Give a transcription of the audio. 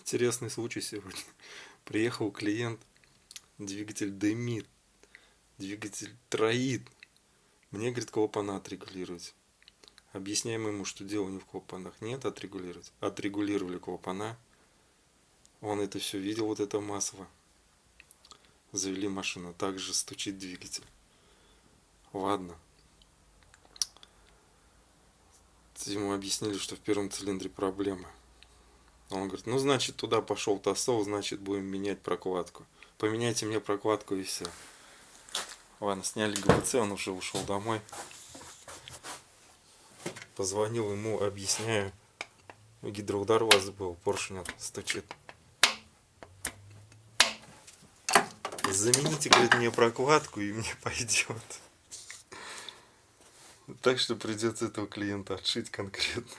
Интересный случай сегодня. Приехал клиент, двигатель дымит, двигатель троит. Мне, говорит, клапана отрегулировать. Объясняем ему, что дело не в клапанах. Нет, отрегулировать. Отрегулировали клапана. Он это все видел, вот это масло. Завели машину. Также стучит двигатель. Ладно. Ему объяснили, что в первом цилиндре проблема. Он говорит, ну значит туда пошел тосол, значит будем менять прокладку. Поменяйте мне прокладку и все. Ладно, сняли ГБЦ, он уже ушел домой. Позвонил ему, объясняю. Гидроудар у вас был, поршень стучит. Замените, говорит, мне прокладку, и мне пойдет. Так что придется этого клиента отшить конкретно.